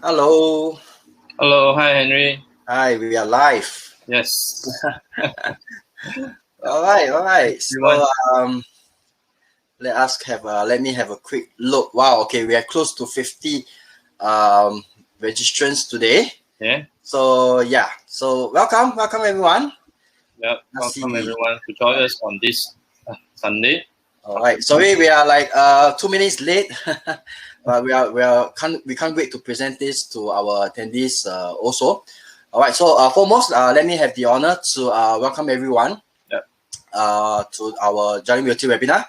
Hello. Hello, hi Henry. Hi, we are live. Yes. All right. So let me have a quick look. Wow. Okay, we are close to 50 registrants today. Yeah. So welcome everyone. Yeah. Welcome everyone to join us on this Sunday. All right. Sorry, we are like 2 minutes late, but we can't wait to present this to our attendees also. All right. So foremost, let me have the honor to welcome everyone to our YarraBend Realty webinar.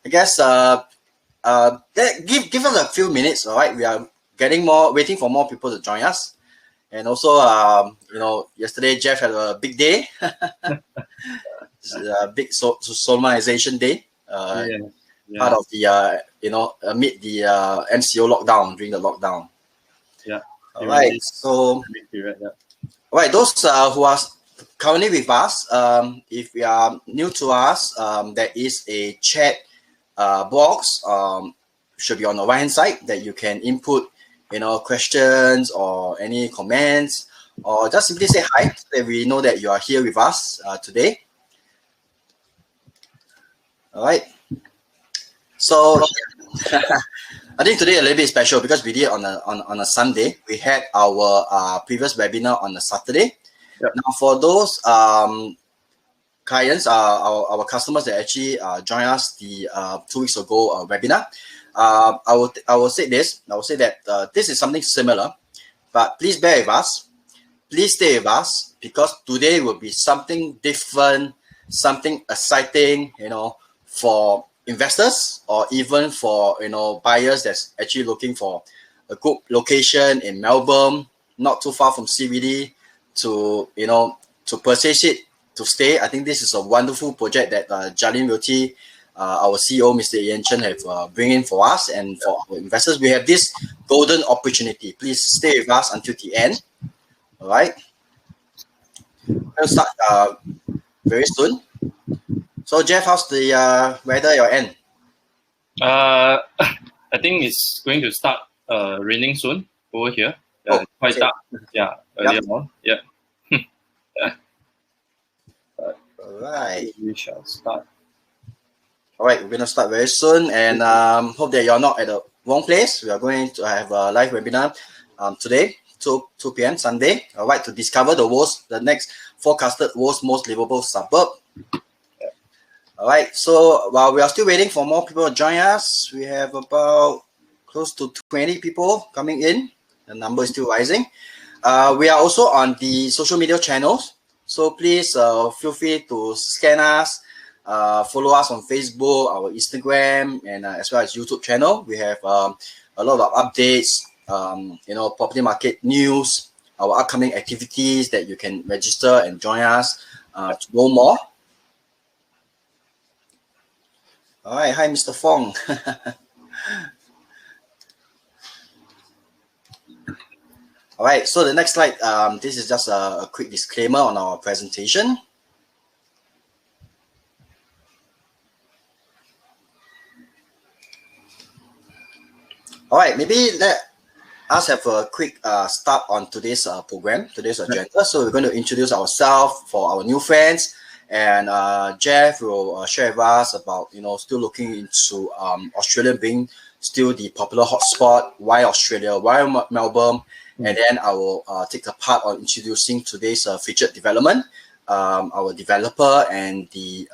I guess give us a few minutes. All right. We are waiting for more people to join us. And also, yesterday Jeff had a big day, a big solemnization day. Part of the amid the MCO lockdown during the lockdown. Yeah. All right. So, all right. Those who are currently with us, if you are new to us, there is a chat box. Should be on the right hand side that you can input, questions or any comments, or just simply say hi so that we know that you are here with us today. All right. So I think today a little bit special because we did it on a Sunday. We had our previous webinar on a Saturday. Yep. Now for those clients, our customers that actually joined us the 2 weeks ago webinar, I will say this. I will say that this is something similar, but please bear with us. Please stay with us because today will be something different, something exciting, for investors or even for buyers that's actually looking for a good location in Melbourne, not too far from CBD, to purchase it to stay. I think this is a wonderful project that YarraBend Realty, our CEO Mr. Ian Chen, have bringing for us and for our investors. We have this golden opportunity. Please stay with us until the end. All right, we'll start very soon. So Jeff, how's the weather at your end? I think it's going to start raining soon over here. It's quite dark. Yeah, earlier on. Yeah. All right. We shall start. All right, we're going to start very soon, and hope that you're not at the wrong place. We are going to have a live webinar today, 2 p.m. Sunday. All right, to discover the next forecasted world's most livable suburb. All right, so while we are still waiting for more people to join us, we have about close to 20 people coming in. The number is still rising. We are also on the social media channels, so please feel free to scan us, follow us on Facebook, our Instagram, and as well as YouTube channel. We have a lot of updates, property market news, our upcoming activities that you can register and join us to know more. All right, hi, Mr. Fong. All right, so the next slide, this is just a quick disclaimer on our presentation. All right, maybe let us have a quick start on today's program, today's agenda. So we're going to introduce ourselves for our new friends. And Jeff will share with us about, still looking into Australia being still the popular hotspot. Why Australia? Why Melbourne? And then I will take a part on introducing today's featured development, our developer and the,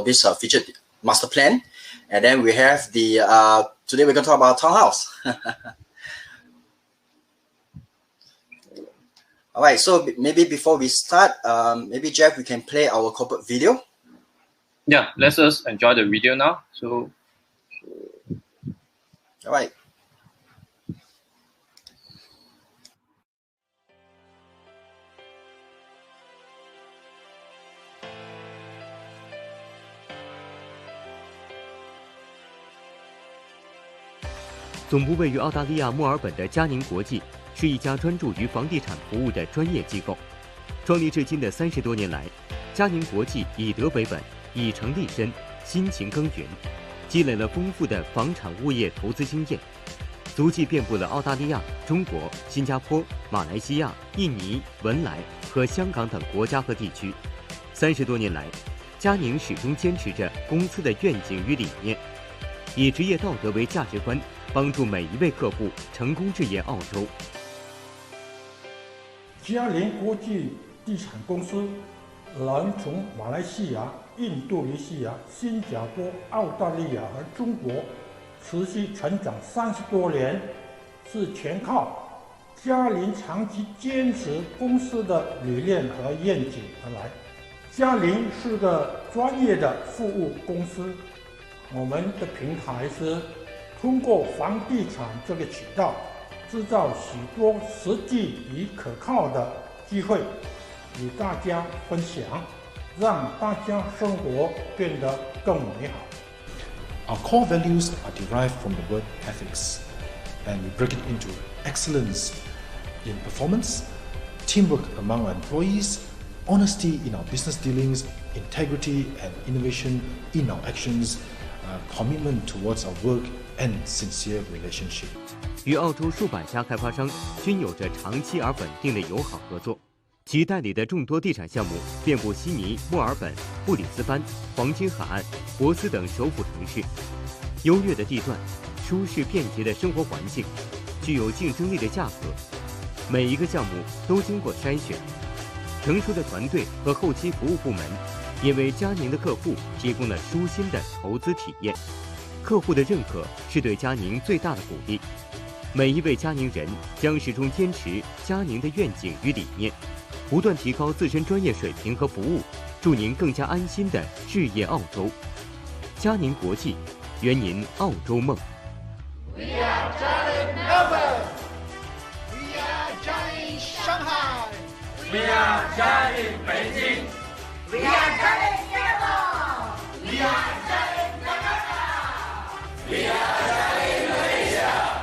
this featured master plan. And then we have the, today we're going to talk about townhouse. All right, so maybe before we start, maybe Jeff, we can play our corporate video. Yeah, let's just enjoy the video now. So all right. "总部位于澳大利亚墨尔本的嘉宁国际是一家专注于房地产服务的专业机构。创立至今的30多年来，嘉宁国际以德为本，以诚立身，辛勤耕耘，积累了丰富的房产物业投资经验。足迹遍布了澳大利亚、中国、新加坡、马来西亚、印尼、文莱和香港等国家和地区。30多年来，佳宁始终坚持着公司的愿景与理念，以职业道德为价值观，帮助每一位客户成功置业澳洲。佳宁国际地产公司能从马来西亚、印度尼西亚、新加坡、澳大利亚和中国持续成长30多年，是全靠佳宁长期坚持公司的理念和愿景而来。佳宁是个专业的服务公司，我们的平台是通过房地产这个渠道，制造许多实际与可靠的机会与大家分享，让大家生活变得更美好。Our core values are derived from the word ethics, and we break it into excellence in performance, teamwork among our employees, honesty in our business dealings, integrity and innovation in our actions, commitment towards our work, and sincere relationship. 与澳洲数百家开发商均有着长期而稳定的友好合作，其代理的众多地产项目遍布悉尼、墨尔本、布里斯班、黄金海岸、珀斯等首府城市。优越的地段、舒适便捷的生活环境、具有竞争力的价格，每一个项目都经过筛选。成熟的团队和后期服务部门，也为佳宁的客户提供了舒心的投资体验。客户的认可是对佳宁最大的鼓励。每一位佳宁人将始终坚持佳宁的愿景与理念，不断提高自身专业水平和服务，助您更加安心的置业澳洲。佳宁国际，圆您澳洲梦。We are Jarring Melbourne. We are Jarring Shanghai. We are Jarring Beijing. We are Jarring Singapore. We are Jarring Jakarta. We are Jarring Malaysia.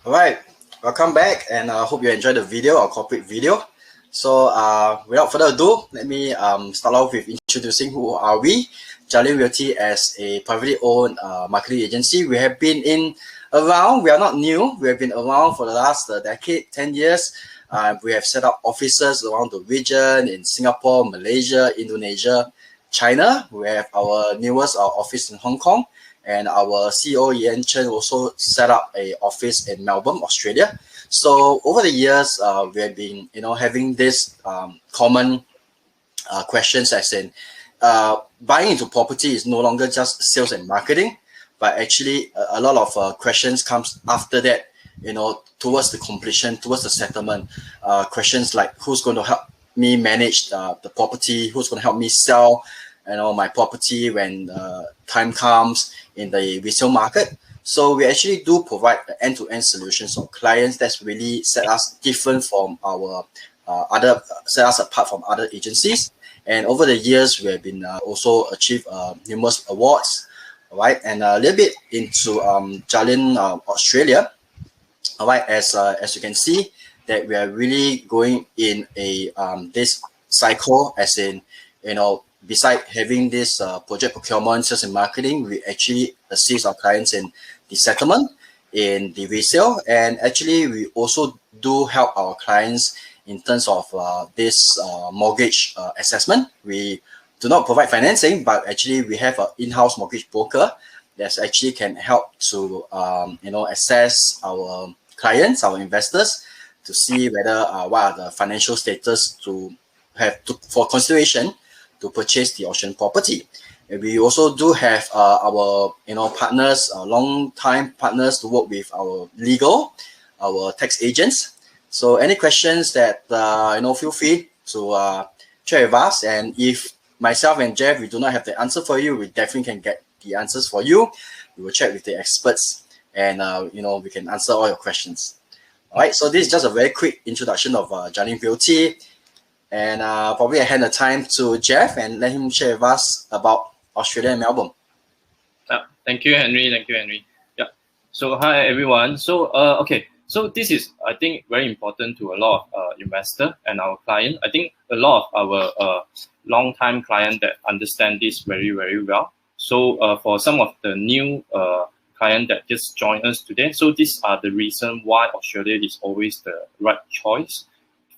Alright, welcome back, and I hope you enjoyed the video, our corporate video. So without further ado, let me start off with introducing who are we. Jarring Realty as a privately owned marketing agency. We have been around, we are not new, we have been around for the last decade, 10 years. We have set up offices around the region in Singapore, Malaysia, Indonesia, China. We have our newest office in Hong Kong. And our CEO, Ian Chen, also set up an office in Melbourne, Australia. So over the years, we have been, having this common questions, as in buying into property is no longer just sales and marketing, but actually a lot of questions comes after that, towards the completion, towards the settlement. Questions like who's going to help me manage the property, who's going to help me sell, my property when time comes in the resale market. So we actually do provide an end-to-end solution. So clients that's really set us different from our set us apart from other agencies. And over the years, we have been also achieved numerous awards. All right, and a little bit into Jarring Australia. All right, as you can see, that we are really going in a this cycle, as in besides having this project procurement, sales and marketing, we actually assist our clients in the settlement, in the resale, and actually we also do help our clients in terms of this mortgage assessment. We do not provide financing, but actually we have an in-house mortgage broker that actually can help to assess our clients, our investors, to see whether what are the financial status for consideration to purchase the auction property. And we also do have our partners, long-time partners, to work with our legal, our tax agents. So any questions that feel free to share with us. And if myself and Jeff, we do not have the answer for you, we definitely can get the answers for you. We will check with the experts, and we can answer all your questions. All right. So this is just a very quick introduction of Jarring Realty. And probably I hand the time to Jeff and let him share with us about Australia and Melbourne. Thank you, Henry. Thank you, Henry. Yeah. So hi everyone. So okay. So this is, I think, very important to a lot of investor and our client. I think a lot of our long-time client that understand this very, very well. So for some of the new client that just joined us today, so these are the reason why Australia is always the right choice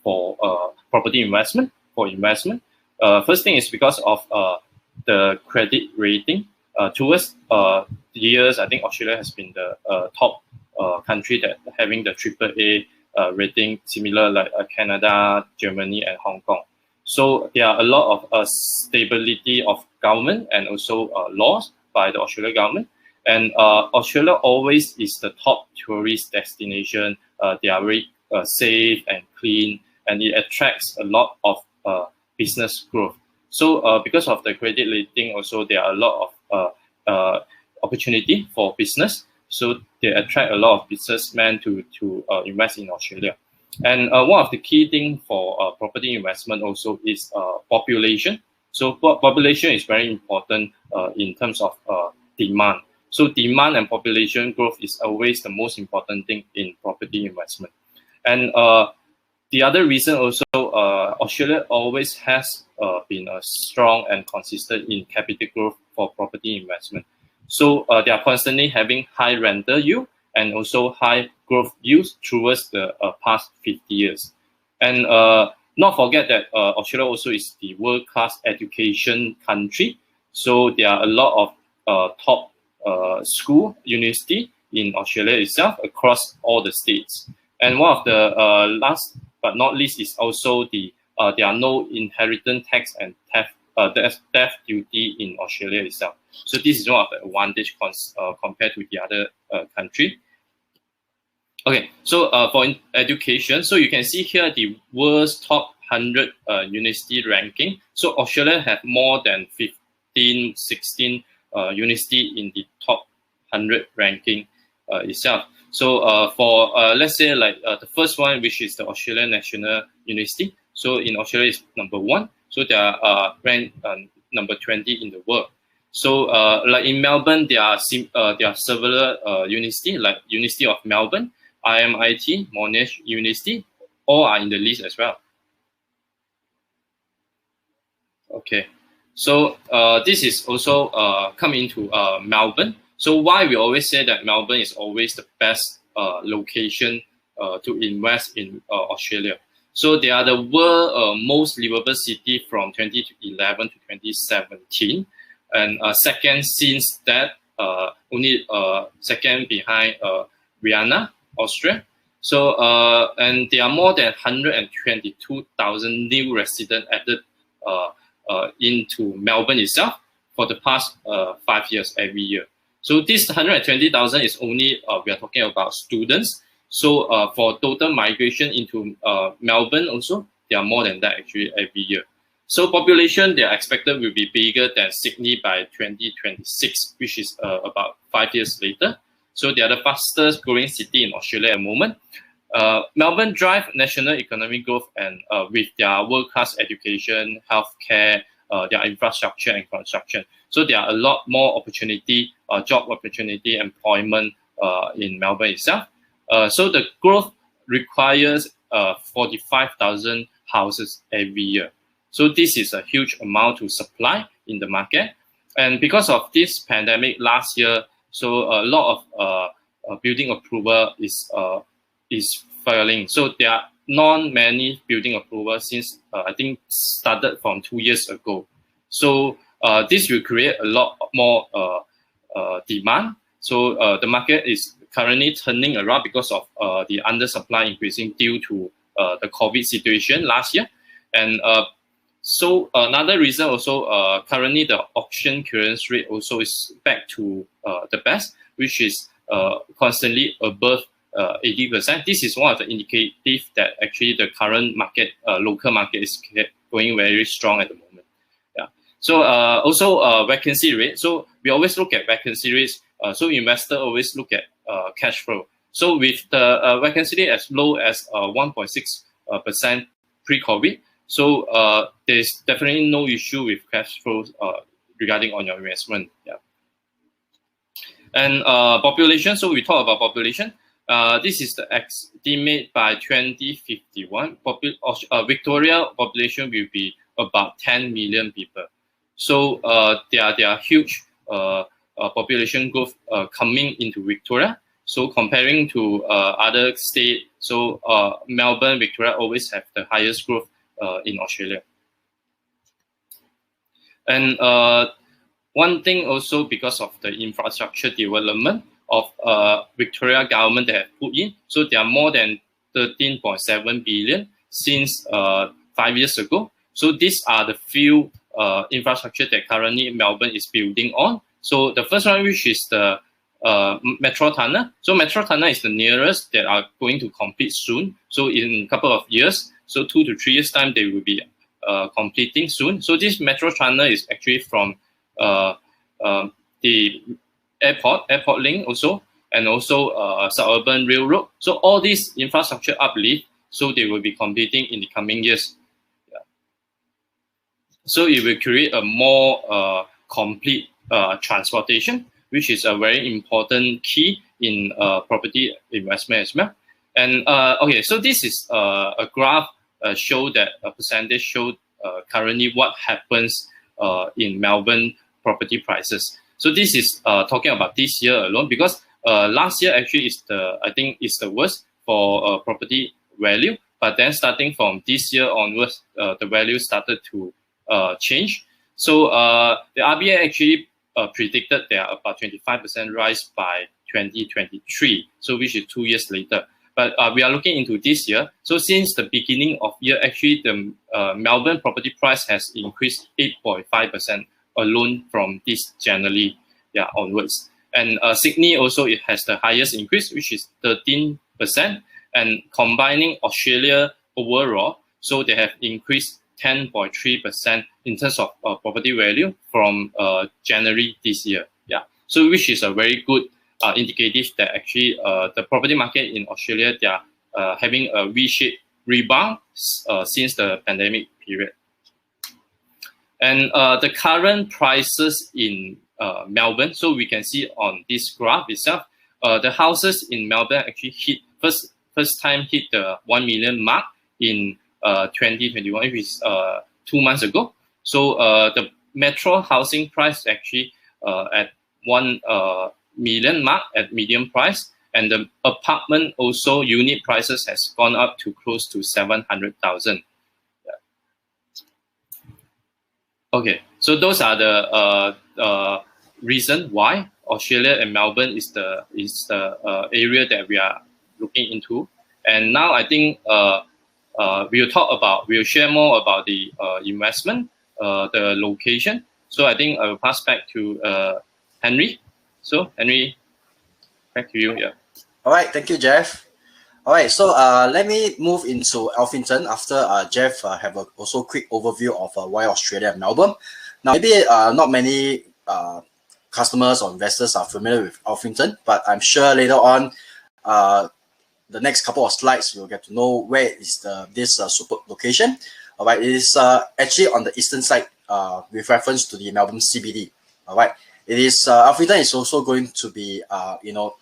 for property investment. First thing is because of the credit rating. Towards the years, I think Australia has been the top country that having the AAA rating, similar like Canada, Germany, and Hong Kong. So there are a lot of stability of government and also laws by the Australian government. And Australia always is the top tourist destination. They are very safe and clean, and it attracts a lot of business growth. So because of the credit rating, also there are a lot of opportunity for business. So they attract a lot of businessmen to invest in Australia. And one of the key things for property investment also is population. So population is very important in terms of demand. So demand and population growth is always the most important thing in property investment. And the other reason also, Australia always has been strong and consistent in capital growth for property investment. So they are constantly having high rental yield and also high growth yields towards the past 50 years. And not forget that Australia also is the world-class education country. So there are a lot of top school, university in Australia itself across all the states. And one of the last but not least is also there are no inheritance tax and theft duty in Australia itself. So this is one of the advantage compared to the other country. Okay, so for education, so you can see here the world's top 100 university ranking. So Australia have more than 15, 16 university in the top 100 ranking itself. So for let's say like the first one, which is the Australian National University. So in Australia is number 1. So they are ranked number 20 in the world. So like in Melbourne, there are several universities like University of Melbourne, IMIT, Monash University, all are in the list as well. Okay, so this is also coming to Melbourne. So why we always say that Melbourne is always the best location to invest in Australia. So they are the world most livable city from 2011 to 2017, and second since that, only second behind Vienna, Austria. So and there are more than 122,000 new residents added into Melbourne itself for the past 5 years every year. So this 120,000 is only we are talking about students. So for total migration into Melbourne also, there are more than that actually every year. So population, they are expected will be bigger than Sydney by 2026, which is about 5 years later. So they are the fastest growing city in Australia at the moment. Melbourne drive national economic growth and with their world-class education, healthcare, their infrastructure and construction. So there are a lot more opportunity, job opportunity, employment in Melbourne itself. So the growth requires 45,000 houses every year. So this is a huge amount to supply in the market. And because of this pandemic last year, so a lot of building approval is failing. So there are not many building approvals since I think started from 2 years ago. So this will create a lot more demand. So the market is currently turning around because of the undersupply increasing due to the COVID situation last year. And so another reason also, currently the auction clearance rate also is back to the best, which is constantly above 80%. This is one of the indicators that actually the current market, local market is going very strong at the moment. Yeah. So also vacancy rate. So we always look at vacancy rates. So investor always look at cash flow. So with the vacancy rate as low as 1.6% pre-COVID, so there's definitely no issue with cash flows regarding on your investment. Yeah. And population, so we talk about population. This is the estimate by 2051. Victoria population will be about 10 million people. So there are huge population growth coming into Victoria. So comparing to other states, so Melbourne, Victoria always have the highest growth in Australia. And one thing also, because of the infrastructure development of Victoria government that have put in, so there are more than 13.7 billion since 5 years ago. So these are the few infrastructure that currently Melbourne is building on. So the first one, which is the Metro Tunnel. So Metro Tunnel is the nearest that are going to complete soon. So in a couple of years, so 2 to 3 years time, they will be completing soon. So this Metro Tunnel is actually from the airport link also, and also suburban railroad. So all these infrastructure uplift, so they will be completing in the coming years. Yeah. So it will create a more complete transportation, which is a very important key in property investment as well. And okay, so this is a graph show that a percentage showed currently what happens in Melbourne property prices. So this is talking about this year alone, because last year actually is I think is the worst for property value. But then starting from this year onwards, the value started to change. So the RBA actually predicted there are about 25% rise by 2023, so which is 2 years later. But we are looking into this year. So since the beginning of year, actually the Melbourne property price has increased 8.5% alone from this January onwards. And Sydney also, it has the highest increase, which is 13%. And combining Australia overall, so they have increased 10.3% in terms of property value from January this year. Yeah, so which is a very good indicative that actually the property market in Australia, they are having a V-shaped rebound since the pandemic period. And the current prices in Melbourne, so we can see on this graph itself, the houses in Melbourne actually hit first time hit the 1 million mark in 2021, which is 2 months ago. So the metro housing price actually at 1 million mark at medium price, and the apartment also unit prices has gone up to close to 700,000. Yeah. Okay, so those are the reason why Australia and Melbourne is the area that we are looking into. And now I think we'll share more about the investment, the location. So I think I will pass back to Henry. So Henry, back to you. Yeah. All right, thank you, Jeff. All right, so let me move into Alphington after Jeff have also quick overview of why Australia and Melbourne. Now, maybe not many customers or investors are familiar with Alphington, but I'm sure later on, the next couple of slides, we'll get to know where is this super location. All right, it is actually on the eastern side with reference to the Melbourne CBD. All right, it is Alphington is also going to be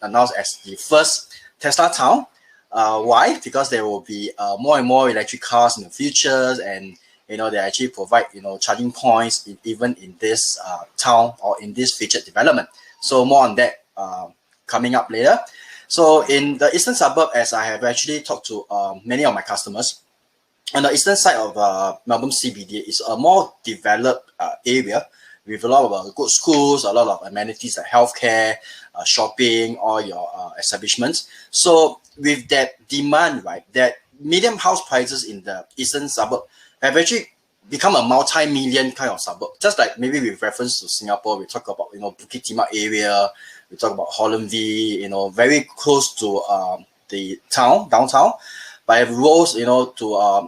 announced as the first Tesla town. Why? Because there will be more and more electric cars in the future, and they actually provide charging points even in this town or in this featured development. So more on that coming up later. So in the eastern suburb, as I have actually talked to many of my customers, on the eastern side of Melbourne CBD is a more developed area with a lot of good schools, a lot of amenities like healthcare, shopping, all your establishments. So with that demand, right, that medium house prices in the eastern suburb have actually become a multi-million kind of suburb. Just like maybe with reference to Singapore, we talk about Bukit Timah area, we talk about Holland V, very close to the downtown. But it rose, to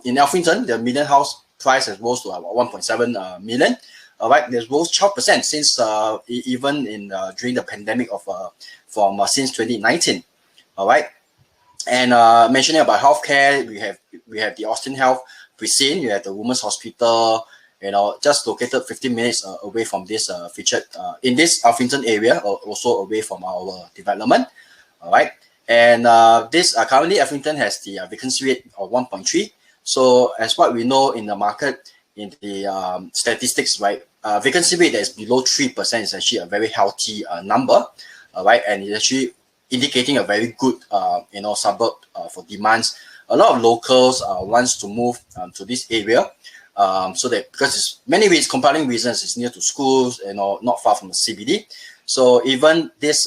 in Alphington, the median house price has rose to about 1.7 million. All right, there's rose 12% since even in during the pandemic of since 2019. All right, and mentioning about healthcare, we have the Austin Health Precinct, you have the Women's Hospital, just located 15 minutes away from this featured in this Alphington area, or also away from our development. All right, and this currently Alphington has the vacancy rate of 1.3. So as what we know in the market, in the statistics, right, vacancy rate that is below 3% is actually a very healthy number, right, and it's actually indicating a very good suburb for demands. A lot of locals wants to move to this area, so that because it's many ways compelling reasons. It's near to schools, not far from the CBD. So even this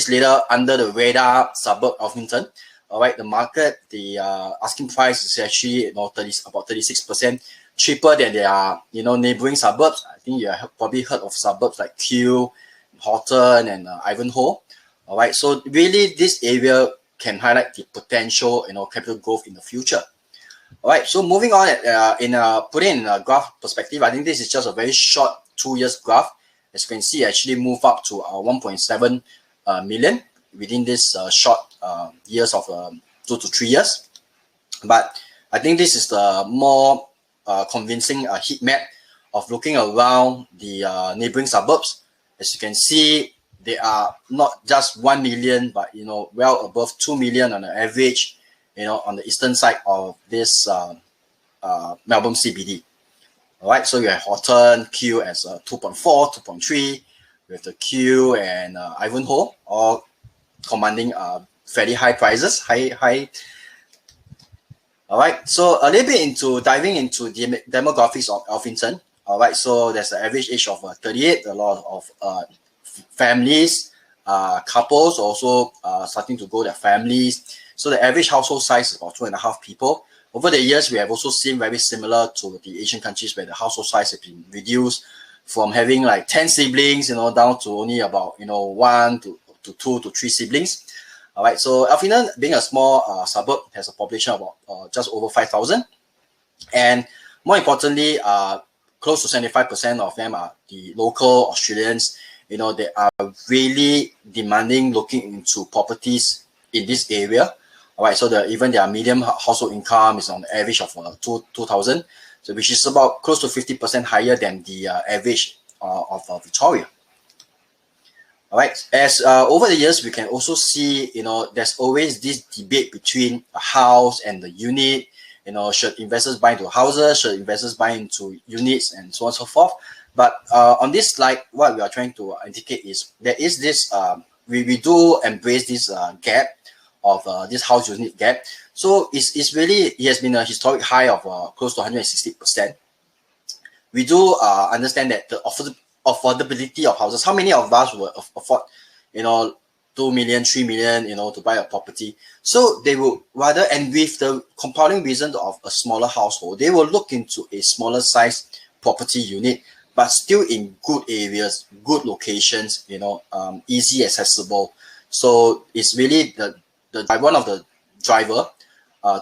little under the radar suburb of Alphington, all right, the market, the asking price is actually about 36% cheaper than their neighboring suburbs. I think you have probably heard of suburbs like Kew, Horton, and Ivanhoe. All right, so really this area can highlight the potential capital growth in the future. All right, so moving on, putting in a graph perspective, I think this is just a very short 2 years graph. As you can see, actually move up to 1.7 million within this short years of 2 to 3 years. But I think this is the more convincing heat map of looking around the neighboring suburbs. As you can see, they are not just 1 million, but well above 2 million on the average, on the eastern side of this Melbourne CBD. All right, so you have Horton, Kew as 2.4, 2.3, with the Kew and Ivanhoe, all commanding fairly high prices, high. All right, so a little bit diving into the demographics of Alphington. All right, so there's an average age of 38. A lot of families, couples also starting to grow their families. So the average household size is about 2.5 people. Over the years, we have also seen very similar to the Asian countries where the household size has been reduced from having like 10 siblings, down to only about 1 to 2 to 3 siblings. All right, so Alphington, being a small suburb, has a population of about just over 5,000, and more importantly, close to 75% of them are the local Australians. They are really demanding looking into properties in this area. All right, so even their median household income is on the average of 2,000, so which is about close to 50% higher than the average of Victoria. All right, as over the years, we can also see, there's always this debate between a house and the unit. Should investors buy into houses? Should investors buy into units, and so on and so forth? But on this slide, what we are trying to indicate is there is this, we do embrace this gap of this house unit gap. So it's really, it has been a historic high of close to 160%. We do understand that the affordability of houses, how many of us will afford, 2 million, 3 million, to buy a property? So they will rather, and with the compelling reason of a smaller household, they will look into a smaller size property unit, but still in good areas, good locations, easy accessible. So it's really one of the driver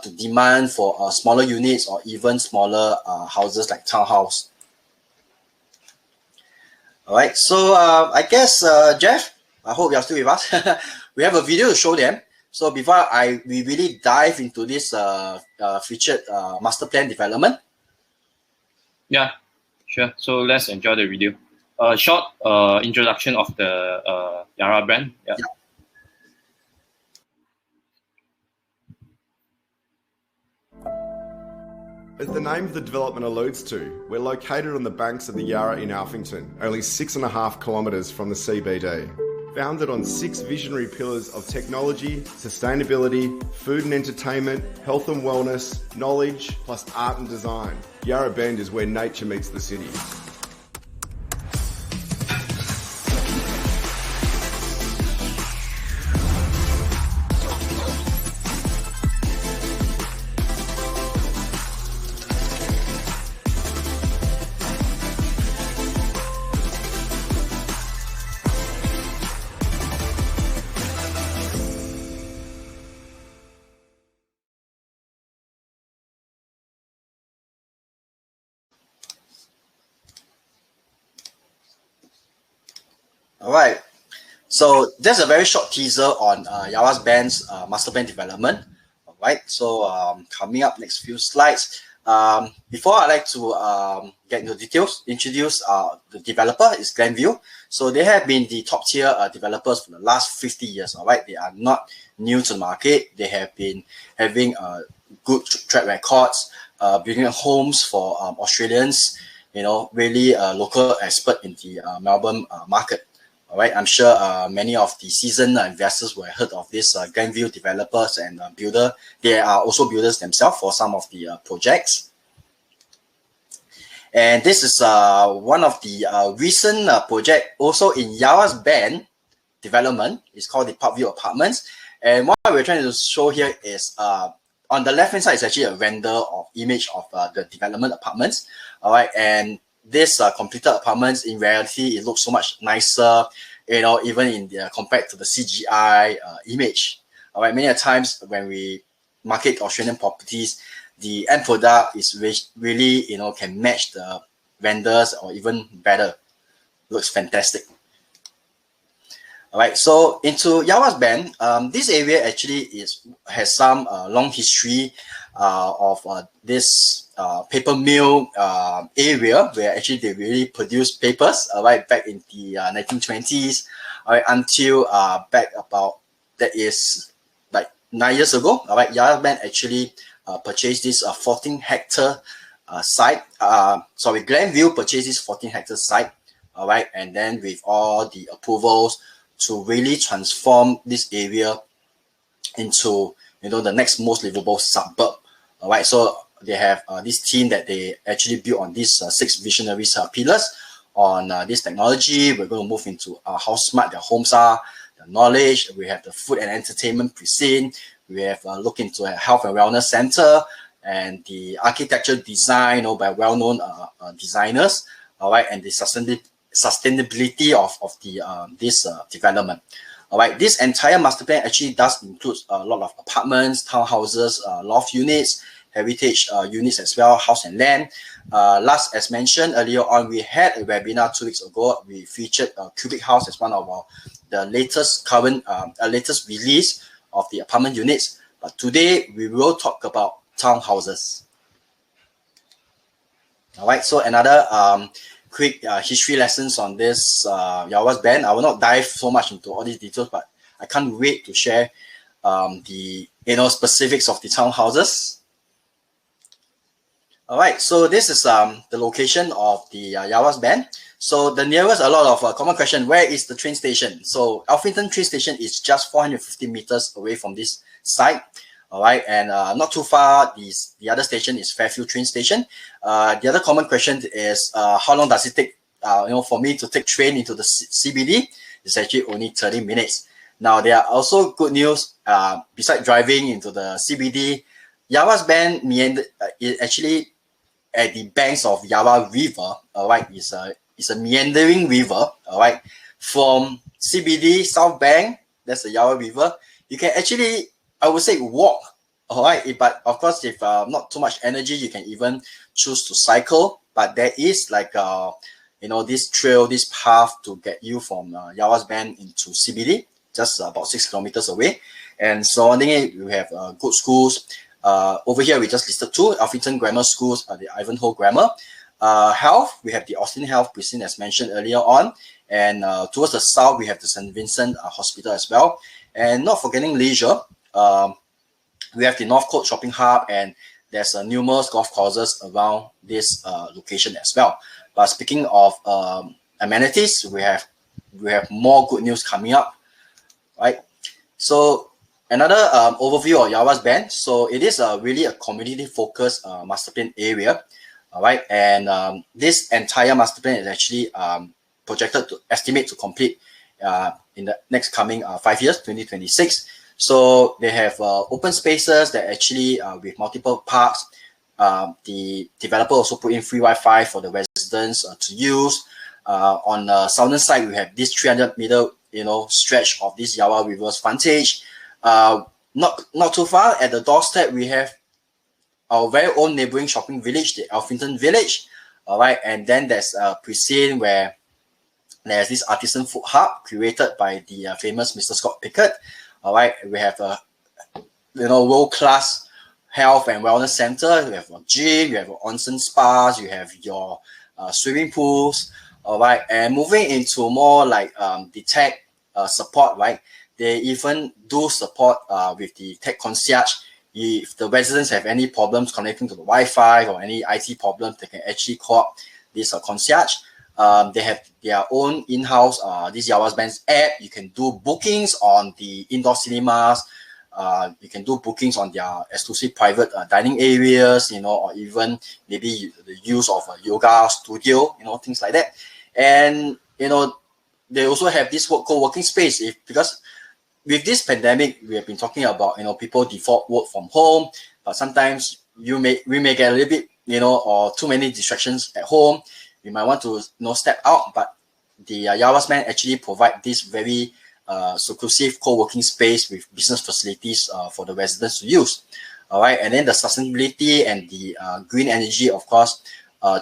to demand for smaller units or even smaller houses like townhouse. All right, so I guess, Jeff, I hope you're still with us. We have a video to show them. So before we really dive into this featured master plan development. Yeah, sure. So let's enjoy the video. Short introduction of the YarraBend. Yeah. As the name of the development alludes to, we're located on the banks of the Yarra in Alphington, only 6.5 kilometres from the CBD. Founded on 6 visionary pillars of technology, sustainability, food and entertainment, health and wellness, knowledge, plus art and design, YarraBend is where nature meets the city. All right, so there's a very short teaser on YarraBend's master plan development. All right, so coming up next few slides, Before I like to get into details, introduce the developer is Glenview. So they have been the top tier developers for the last 50 years. All right, they are not new to the market. They have been having good track records, building homes for Australians. You know, really a local expert in the Melbourne market. All right, I'm sure many of the seasoned investors will have heard of this Glenview developers and builder. They are also builders themselves for some of the projects. And this is one of the recent project also in YarraBend development. It's called the Parkview Apartments. And what we're trying to show here is on the left hand side is actually a render of image of the development apartments. All right, and this completed apartments, in reality, it looks so much nicer, you know, even in the compared to the CGI image. All right, many times when we market Australian properties, the end product is really, you know, can match the vendors or even better. Looks fantastic. All right, so into YarraBend, this area actually has some long history of this paper mill area where actually they really produce papers right back in the 1920s, right, until back about, that is like 9 years ago. All right, YarraBend actually purchased this 14-hectare site. Sorry, Glenview purchased this 14-hectare site. All right, and then with all the approvals to really transform this area into, you know, the next most livable suburb. All right, so they have this team that they actually built on these 6 visionaries pillars on this technology. We're going to move into how smart their homes are, the knowledge. We have the food and entertainment precinct. We have looked into a health and wellness center and the architecture design, you know, by well-known designers. All right, and the sustainability of the this development. All right, this entire master plan actually does include a lot of apartments, townhouses, loft units, heritage units as well, house and land. Last, as mentioned earlier on, we had a webinar 2 weeks ago. We featured Cubic House as one of the latest latest release of the apartment units. But today we will talk about townhouses. All right, so another quick history lessons on this YarraBend. I will not dive so much into all these details, but I can't wait to share the specifics of the townhouses. All right, so this is the location of the YarraBend. So the nearest, a lot of common question, where is the train station? So Alphington train station is just 450 meters away from this site. All right, and not too far, the other station is Fairfield train station. The other common question is how long does it take for me to take train into the CBD? It's actually only 30 minutes. Now there are also good news. Besides driving into the CBD, YarraBend is actually at the banks of Yarra River. All right, it's a meandering river. All right, from CBD South Bank, that's the Yarra River. You can actually, I would say, walk. All right, but of course, if not too much energy, you can even choose to cycle. But there is like this trail, this path to get you from YarraBend into CBD, just about 6 kilometers away. And surrounding it, we have good schools. Over here, we just listed 2 Alphington Grammar Schools, the Ivanhoe Grammar. Health, we have the Austin Health Precinct as mentioned earlier on. And towards the south, we have the St. Vincent Hospital as well. And not forgetting leisure, we have the North Coast Shopping Hub, and there's numerous golf courses around this location as well. But speaking of amenities, we have more good news coming up, right? So another overview of YarraBend. So it is really a community-focused master plan area, all right? And this entire master plan is actually projected to estimate to complete in the next coming 5 years, 2026. So they have open spaces that actually with multiple parks. The developer also put in free Wi-Fi for the residents to use. On the southern side, we have this 300-meter stretch of this Yarra River's frontage. Not too far at the doorstep, we have our very own neighboring shopping village, the Alphington Village. All right, and then there's a precinct where there's this artisan food hub created by the famous Mr. Scott Pickett. All right, we have a world-class health and wellness center. You have a gym, you have onsen spas, you have your swimming pools. All right, and moving into more like the tech support, right? They even do support with the tech concierge. If the residents have any problems connecting to the Wi-Fi or any IT problems, they can actually call this concierge. They have their own in-house this YarraBend app. You can do bookings on the indoor cinemas. You can do bookings on their exclusive private dining areas, you know, or even maybe the use of a yoga studio, you know, things like that. And, you know, they also have this co-working space because with this pandemic, we have been talking about, you know, people default work from home, but sometimes we may get a little bit, you know, or too many distractions at home. We might want to, you know, step out, but the YarraBend actually provide this very seclusive co-working space with business facilities for the residents to use. All right, and then the sustainability and the green energy, of course,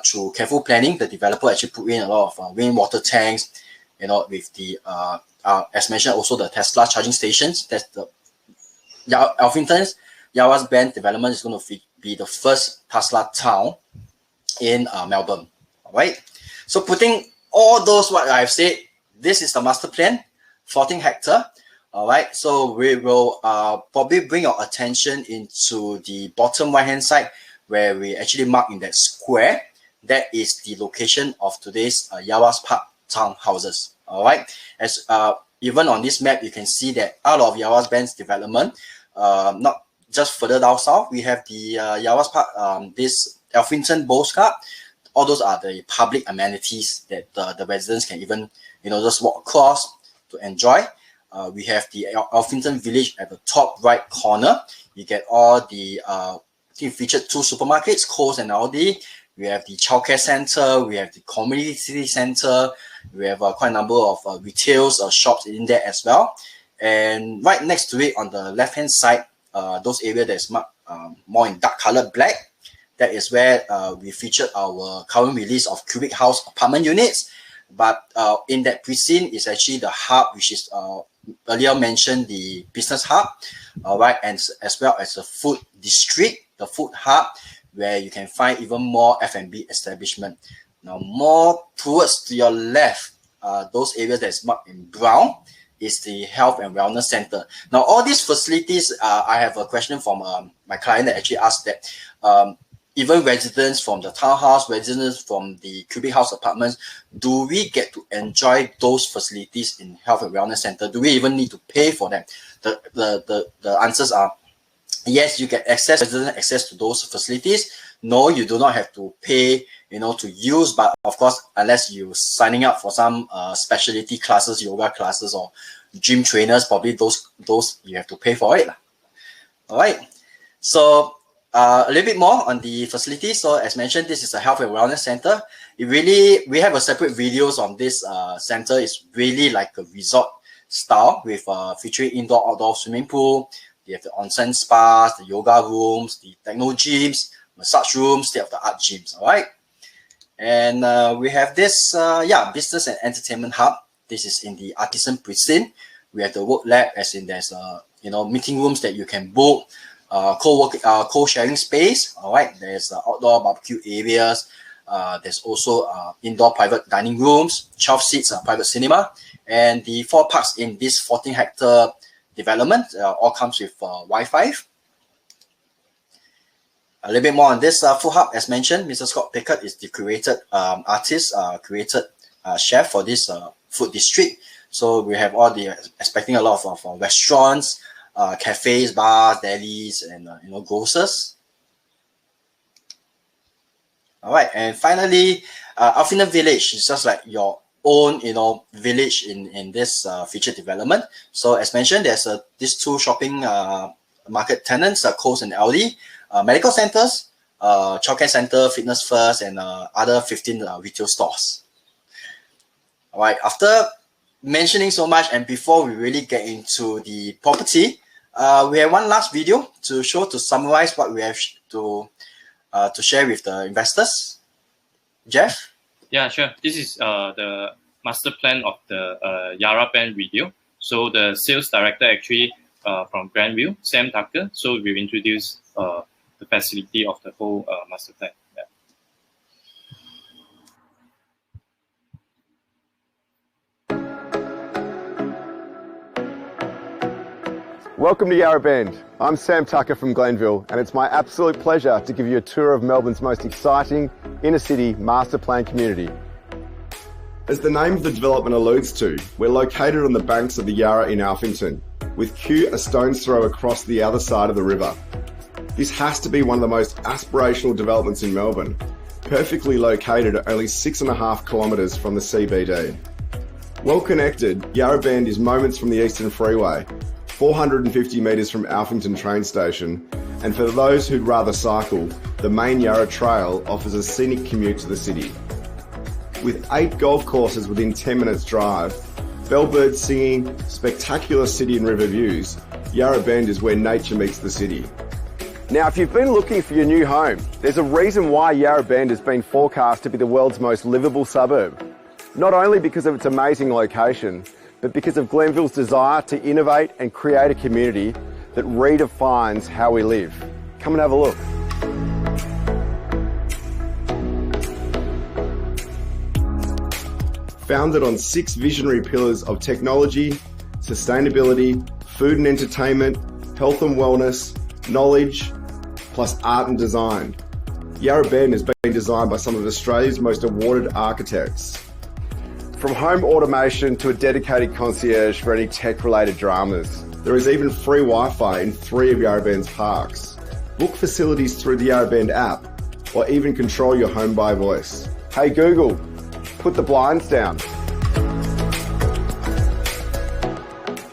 through careful planning, the developer actually put in a lot of rainwater tanks, you know, with the as mentioned, also the Tesla charging stations. That's the Alphington's YarraBend development is going to be the first Tesla town in Melbourne. All right. So putting all those what I've said, this is the master plan, 14 hectare. All right. So we will probably bring your attention into the bottom right hand side where we actually mark in that square. That is the location of today's Yarra's Park townhouses. All right. As even on this map, you can see that out of YarraBend's development, not just further down south, we have the Yarra's Park, this Alphington Bowls Club. All those are the public amenities that the residents can even, you know, just walk across to enjoy. We have the Alphington Village at the top right corner. You get all the featured 2 supermarkets, Coles and Aldi. We have the childcare center. We have the community center. We have quite a number of retail shops in there as well. And right next to it on the left-hand side, those areas that's marked more in dark colored black, that is where we featured our current release of cubic house apartment units. But in that precinct is actually the hub, which is earlier mentioned, the business hub, all right, and as well as the food district, the food hub, where you can find even more F&B establishment. Now, more towards to your left, those areas that's marked in brown is the health and wellness center. Now, all these facilities, I have a question from my client that actually asked that even residents from the townhouse, residents from the cubic house apartments, do we get to enjoy those facilities in health and wellness center? Do we even need to pay for them? The answers are yes, you get resident access to those facilities. No, you do not have to pay, you know, to use, but of course, unless you're signing up for some specialty classes, yoga classes or gym trainers, probably those you have to pay for it. All right. So a little bit more on the facilities. So as mentioned, this is a health and wellness center. We have a separate videos on this center. It's really like a resort style with featuring indoor, outdoor swimming pool. They have the onsen spas, the yoga rooms, the techno gyms, massage rooms, state-of-the-art gyms. All right. And we have this, business and entertainment hub. This is in the artisan precinct. We have the work lab, as in there's meeting rooms that you can book, co-sharing space. All right. There's outdoor barbecue areas. There's also indoor private dining rooms, 12 seats, private cinema, and the 4 parks in this 14 hectare development all comes with Wi-Fi. A little bit more on this food hub. As mentioned, Mr. Scott Pickett is the created artist, created chef for this food district. So we have all the expecting a lot of restaurants, cafes, bars, delis, and grocers. All right, and finally, Alphington Village is just like your own, village in this featured development. So as mentioned, there's these 2 shopping market tenants, Coles and Aldi, medical centers, childcare center, Fitness First, and other 15 retail stores. All right, after mentioning so much and before we really get into the property, we have one last video to summarize what we have to share with the investors. Jeff? Yeah, sure. This is the master plan of the YarraBend video. So the sales director actually from Grandview, Sam Tucker. So we've introduced the facility of the whole master plan. Yeah. Welcome to YarraBend. I'm Sam Tucker from Glenville, and it's my absolute pleasure to give you a tour of Melbourne's most exciting inner-city master plan community. As the name of the development alludes to, we're located on the banks of the Yarra in Alphington, with Kew a stone's throw across the other side of the river. This has to be one of the most aspirational developments in Melbourne, perfectly located at only 6.5 kilometres from the CBD. Well connected, YarraBend is moments from the Eastern Freeway, 450 metres from Alphington train station, and for those who'd rather cycle, the main Yarra Trail offers a scenic commute to the city. With 8 golf courses within 10 minutes drive, bellbirds singing, spectacular city and river views, YarraBend is where nature meets the city. Now, if you've been looking for your new home, there's a reason why YarraBend has been forecast to be the world's most livable suburb. Not only because of its amazing location, but because of Glenville's desire to innovate and create a community that redefines how we live. Come and have a look. Founded on 6 visionary pillars of technology, sustainability, food and entertainment, health and wellness, knowledge, plus art and design, YarraBend has been designed by some of Australia's most awarded architects. From home automation to a dedicated concierge for any tech-related dramas. There is even free Wi-Fi in 3 of YarraBend's parks. Book facilities through the YarraBend app, or even control your home by voice. Hey Google, put the blinds down.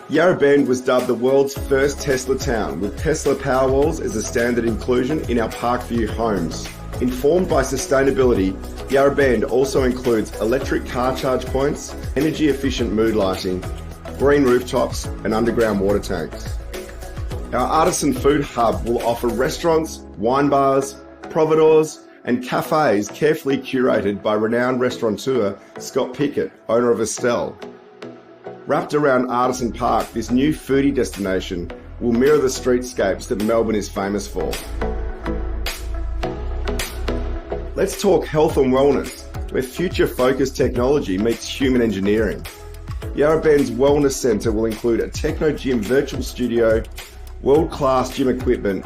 YarraBend was dubbed the world's first Tesla town, with Tesla Powerwalls as a standard inclusion in our Parkview homes. Informed by sustainability, YarraBend also includes electric car charge points, energy-efficient mood lighting, green rooftops, and underground water tanks. Our artisan food hub will offer restaurants, wine bars, providors, and cafes carefully curated by renowned restaurateur Scott Pickett, owner of Estelle. Wrapped around Artisan Park, this new foodie destination will mirror the streetscapes that Melbourne is famous for. Let's talk health and wellness, where future-focused technology meets human engineering. YarraBend's Wellness Centre will include a techno gym virtual studio, world-class gym equipment,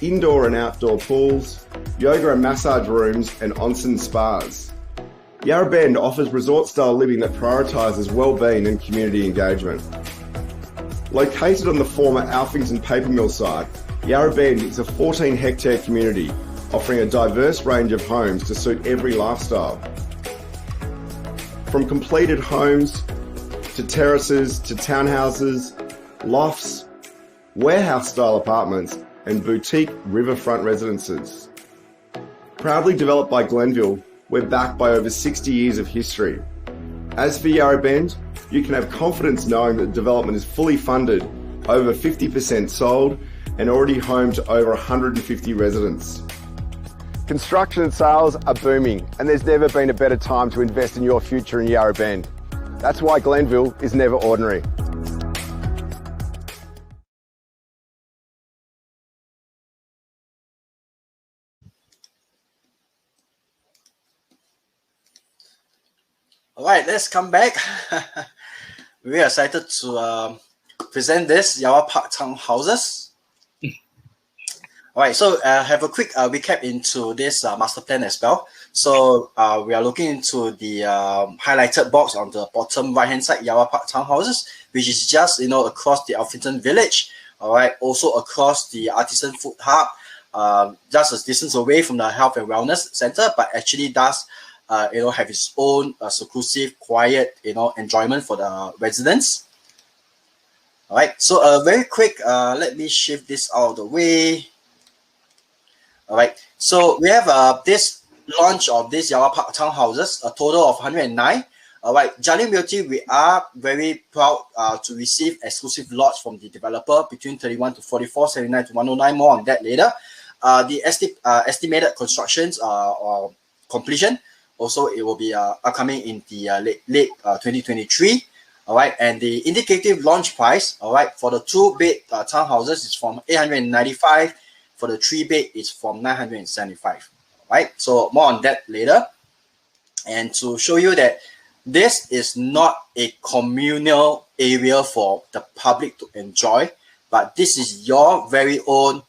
indoor and outdoor pools, yoga and massage rooms, and onsen spas. YarraBend offers resort-style living that prioritises well-being and community engagement. Located on the former Alphington paper mill site, YarraBend is a 14-hectare community offering a diverse range of homes to suit every lifestyle. From completed homes to terraces to townhouses, lofts, warehouse-style apartments, and boutique riverfront residences. Proudly developed by Glenville, we're backed by over 60 years of history. As for YarraBend, you can have confidence knowing that development is fully funded, over 50% sold, and already home to over 150 residents. Construction and sales are booming, and there's never been a better time to invest in your future in YarraBend. That's why Glenville is never ordinary. All right, let's come back. We are excited to present this Yarra Park Townhouses. All right, so have a quick recap into this master plan as well. So we are looking into the highlighted box on the bottom right-hand side, Yarra Park Townhouses, which is just across the Alphington Village. All right, also across the Artisan Food Hub, just a distance away from the Health and Wellness Center, but actually does have its own seclusive, quiet, enjoyment for the residents. All right, so very quick, let me shift this out of the way. All right, so we have this launch of this Yarra Park Townhouses, a total of 109. All right, Jolly Beauty, we are very proud to receive exclusive lots from the developer between 31 to 44, 79 to 109. More on that later. The estimated constructions or completion, also it will be upcoming in the late 2023. All right, and the indicative launch price, all right, for the 2-bed townhouses is from 895 For the 3-bed, it's from 975. Right? So more on that later. And to show you that this is not a communal area for the public to enjoy, but this is your very own,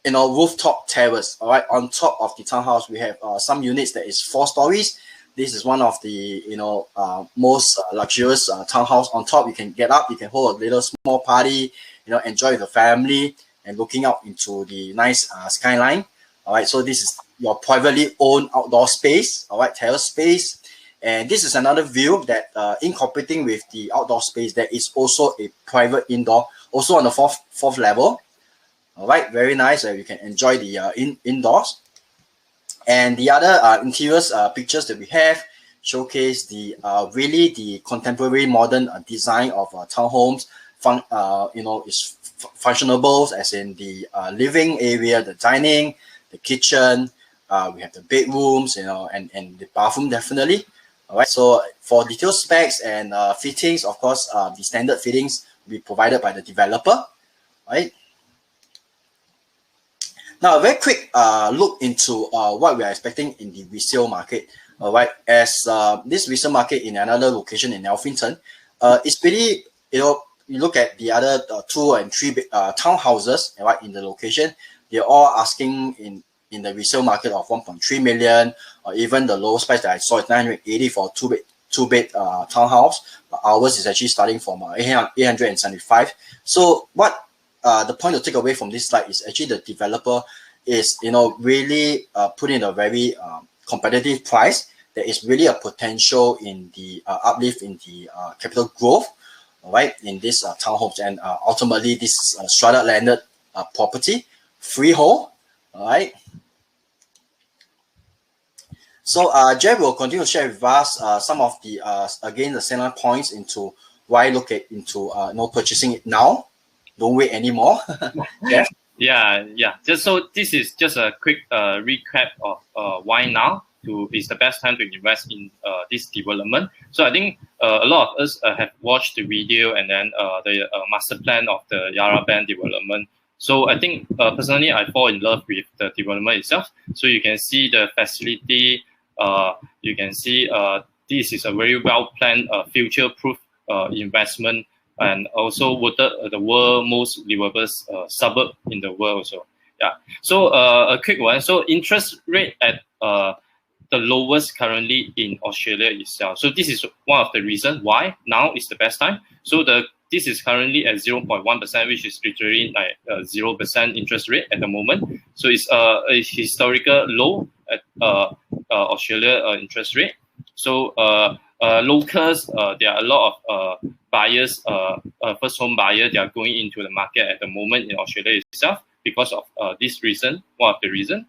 rooftop terrace. All right, on top of the townhouse, we have some units that is 4 stories. This is one of the most luxurious townhouse. On top, you can get up, you can hold a little small party, enjoy with the family and looking out into the nice skyline. All right, so this is your privately owned outdoor space. All right, terrace space. And this is another view that incorporating with the outdoor space, there is also a private indoor, also on the fourth level. All right, very nice. You can enjoy the indoors. And the other interiors pictures that we have showcase the really the contemporary modern design of townhomes. Is functionables, as in the living area, the dining, the kitchen. We have the bedrooms, and the bathroom definitely. All right. So for detailed specs and fittings, of course, the standard fittings will be provided by the developer. Right. Now, a very quick look into what we are expecting in the resale market. All right, as this resale market in another location in Alphington, it's pretty, you look at the other 2 and 3 townhouses, right, in the location, they're all asking in the resale market of 1.3 million, or even the lowest price that I saw is 980 for a two-bed townhouse. But ours is actually starting from 875. So what the point to take away from this slide is actually the developer is really putting a very competitive price. There is really a potential in the uplift in the capital growth, all right, in this townhomes, and ultimately this is a strata landed property, freehold, all right. So Jeff will continue to share with us some of the again the salient points into why look at into purchasing it now. Don't wait anymore. Jeff? Yeah. Just so this is just a quick recap of why now is the best time to invest in this development. So I think a lot of us have watched the video and then the master plan of the YarraBend development. So I think personally I fall in love with the development itself. So you can see the facility. You can see this is a very well planned, future-proof investment. And also voted the world most livable suburb in the world also. Yeah. So a quick one. So interest rate at the lowest currently in Australia itself. So this is one of the reasons why now is the best time. So this is currently at 0.1%, which is literally like 0% interest rate at the moment. So it's a historical low at Australia interest rate. So locals, there are a lot of buyers, first home buyer, they are going into the market at the moment in Australia itself because of this reason, one of the reason.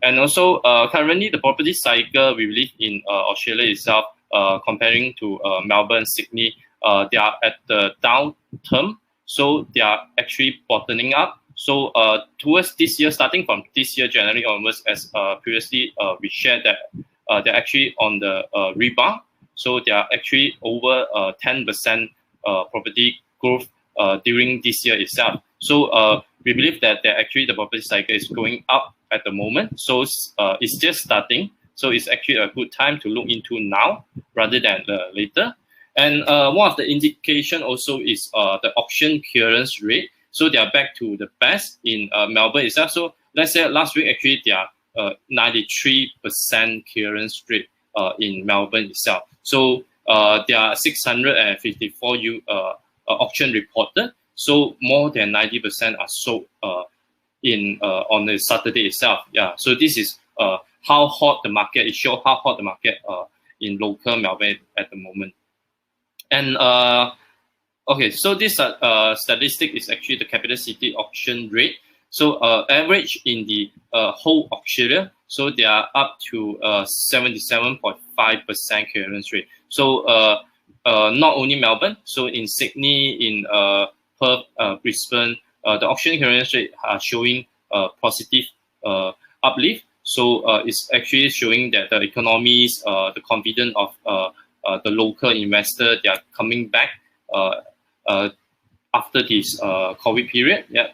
And also currently the property cycle we believe in Australia itself, comparing to Melbourne, Sydney, they are at the down term. So they are actually bottoming up. So towards this year, starting from this year, January onwards, as previously we shared that they're actually on the rebound. So they are actually over 10% property growth during this year itself. So we believe that the property cycle is going up at the moment. So it's just starting. So it's actually a good time to look into now rather than later. And one of the indication also is the auction clearance rate. So they are back to the best in Melbourne itself. So let's say last week actually they are 93% clearance rate in Melbourne itself. So there are 654 auction reported. So more than 90% are sold on the Saturday itself. Yeah. So this is how hot the market. It shows how hot the market in local Melbourne at the moment. And okay, so this statistic is actually the capital city auction rate. So average in the whole Australia, so they are up to 77.5% clearance rate. So not only Melbourne, so in Sydney, in Perth, Brisbane, the auction clearance rate are showing positive uplift. So it's actually showing that the economies, the confidence of the local investor, they are coming back after this COVID period. Yeah.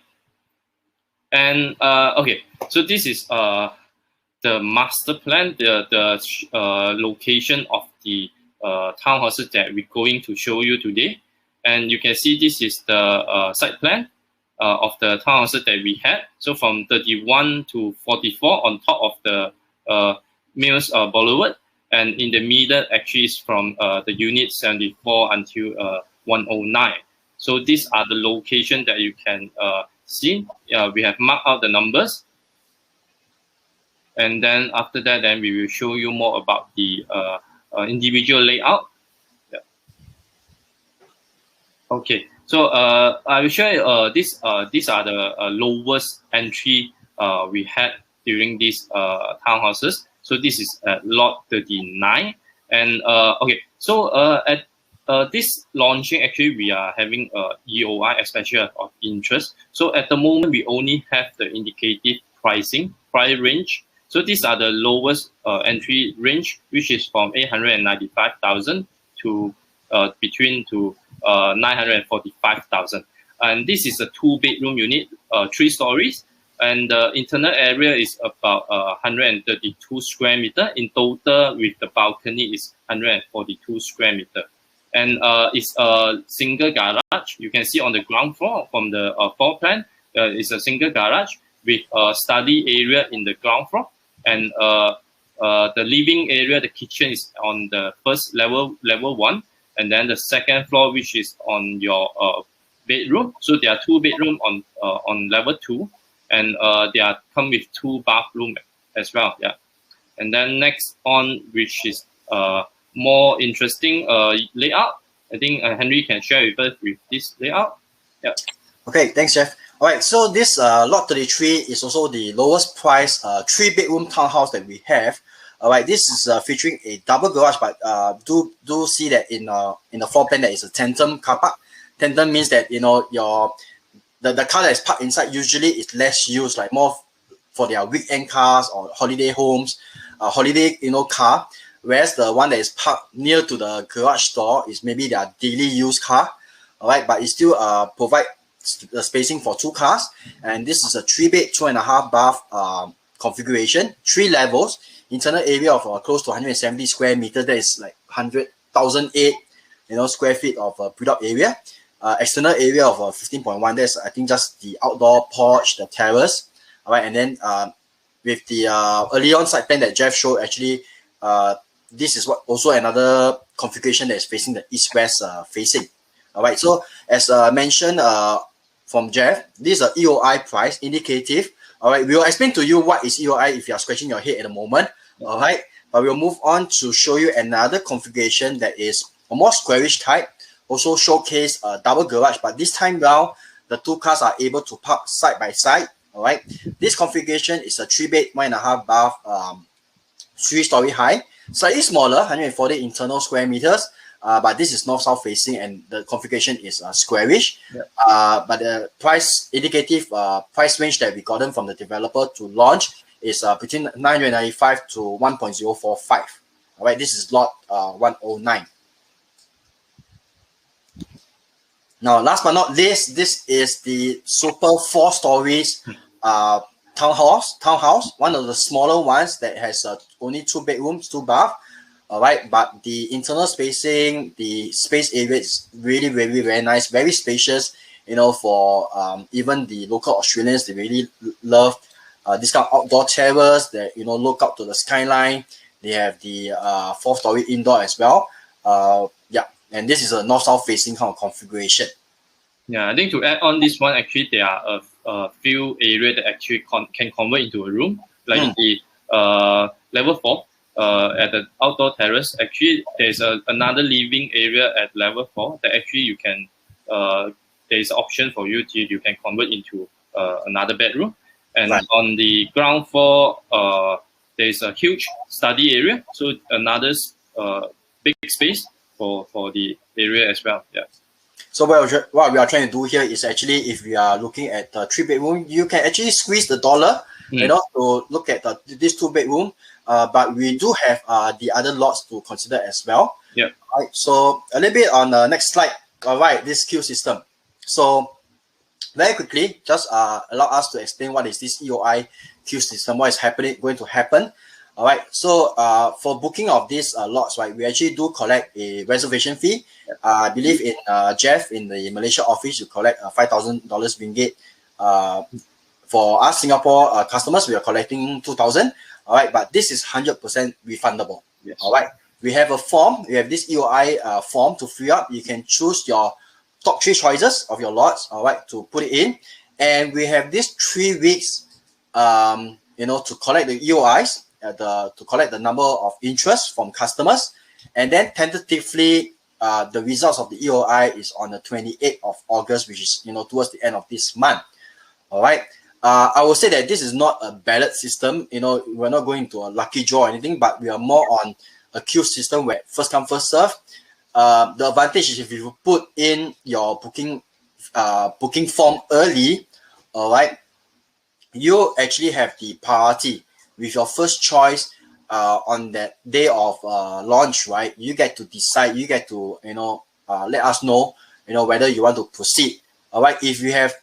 And okay, so this is the master plan, the location of the townhouses that we're going to show you today. And you can see this is the site plan of the townhouses that we had. So from 31 to 44 on top of the Mills Boulevard, and in the middle actually is from the unit 74 until 109. So these are the locations that you can see. We have marked out the numbers. And then after that, then we will show you more about the individual layout. Yeah. Okay, so I will show you these are the lowest entry we had during these townhouses. So this is lot 39. And okay, so at this launching, actually, we are having EOI, especially of interest. So at the moment, we only have the indicative price range. So these are the lowest entry range, which is from 895,000 to between to 945,000. And this is a 2-bedroom unit, 3 stories. And the internal area is about 132 square meter. In total, with the balcony, is 142 square meter. And it's a single garage. You can see on the ground floor from the floor plan, it's a single garage with a study area in the ground floor. And the living area, the kitchen is on the first level 1. And then the second floor, which is on your bedroom. So there are 2 bedrooms on level 2. And they are come with 2 bathrooms as well. Yeah. And then next on, which is more interesting layout. I think Henry can share with us with this layout. Yeah. Okay, thanks, Jeff. All right, so this lot 33 is also the lowest price 3-bedroom townhouse that we have. All right, this is featuring a double garage, but do see that in the floor plan there is a tandem car park. Tandem means that the car that is parked inside usually is less used, like more for their weekend cars or holiday homes, holiday car. Whereas the one that is parked near to the garage door is maybe their daily use car. All right, but it still provide the spacing for 2 cars. And this is a 3-bed, 2.5 bath configuration, 3 levels, internal area of close to 170 square meters. That is like 1,008 square feet of built-up area. External area of 15.1. That's I think just the outdoor porch, the terrace. All right, and then with the early on site plan that Jeff showed, actually this is what also another configuration that is facing the east-west facing. All right, so as mentioned from Jeff, this is a EOI price indicative. All right, we will explain to you what is EOI if you are scratching your head at the moment. All right, but we'll move on to show you another configuration that is a more squarish type. Also showcase a double garage, but this time round, the 2 cars are able to park side by side. All right, this configuration is a 3-bed, 1.5 bath, 3-story high, slightly smaller, 140 internal square meters. But this is north-south facing, and the configuration is squarish. Yeah. But the price indicative price range that we gotten from the developer to launch is between 995 to 1.045. All right, this is lot 109. Now, last but not least, this is the super 4 stories townhouse, one of the smaller ones that has only 2 bedrooms, 2 baths. All right, but the internal spacing, the space area is really, very, very nice, very spacious. For even the local Australians, they really love this kind of outdoor terrace that look up to the skyline. They have the 4-story indoor as well. Yeah, and this is a north-south facing kind of configuration. Yeah, I think to add on this one, actually there are a few areas that actually can convert into a room, like the level 4. At the outdoor terrace, actually there's another living area at level 4 that actually you can there's an option for you can convert into another bedroom. And on the ground floor, there's a huge study area, so another big space for the area as well. Yeah. So what we are trying to do here is actually, if we are looking at the 3-bedroom, you can actually squeeze the dollar, to look at this 2-bedroom. But we do have the other lots to consider as well. Yeah. Right. So a little bit on the next slide. All right, this queue system. So very quickly, just allow us to explain what is this EOI queue system, what is going to happen. All right, so for booking of these lots, right, we actually do collect a reservation fee. I believe in Jeff in the Malaysia office, you collect $5,000 ringgit. For us Singapore customers, we are collecting 2,000. All right, but this is 100% refundable. Yes. All right, we have a form. We have this EOI form to fill up. You can choose your top 3 choices of your lots. All right, to put it in, and we have this 3 weeks, to collect the EOIs, to collect the number of interest from customers, and then tentatively, the results of the EOI is on the 28th of August, which is towards the end of this month. All right. I will say that this is not a ballot system. We're not going to a lucky draw or anything, but we are more on a queue system where first come, first serve. The advantage is if you put in your booking form early, all right, you actually have the priority with your first choice on that day of launch, right? You get to decide. You get to let us know whether you want to proceed. All right. If you have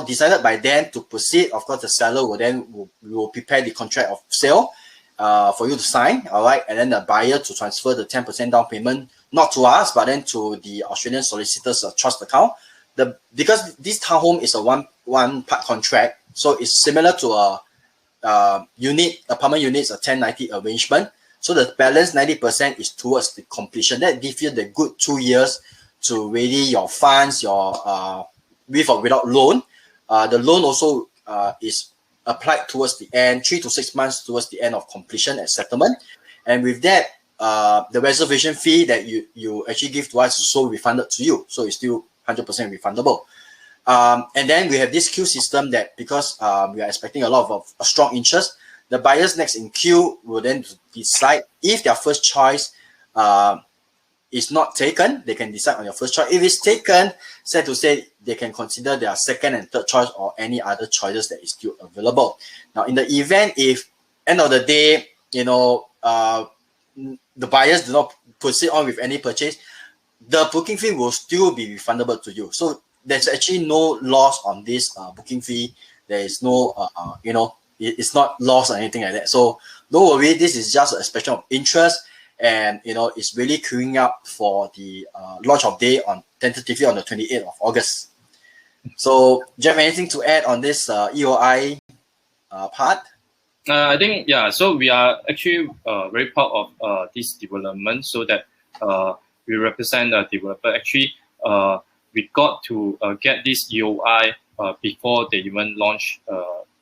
decided by then to proceed, of course, the seller will prepare the contract of sale for you to sign, all right, and then the buyer to transfer the 10% down payment, not to us, but then to the Australian solicitor's trust account. Because this townhome is a one part contract, so it's similar to a apartment unit, a 1090 arrangement. So the balance 90% is towards the completion. That gives you the good 2 years to ready your funds, your with or without loan. The loan also is applied towards the end, 3 to 6 months towards the end of completion and settlement. And with that, the reservation fee that you actually give to us is also refunded to you. So it's still 100% refundable. And then we have this queue system that because we are expecting a lot of a strong interest, the buyers next in queue will then decide if their first choice is not taken. They can decide on your first choice. If it's taken, sad to say, they can consider their second and third choice or any other choices that is still available. Now, in the event if end of the day, the buyers do not proceed on with any purchase, the booking fee will still be refundable to you. So there's actually no loss on this booking fee. There is no, it's not lost or anything like that. So don't worry, this is just an expression of interest. And it's really queuing up for the launch of day tentatively on the 28th of August. So, Jeff, anything to add on this EOI part? I think so we are actually very proud of this development, so that we represent the developer. Actually, we got to get this EOI before they even launch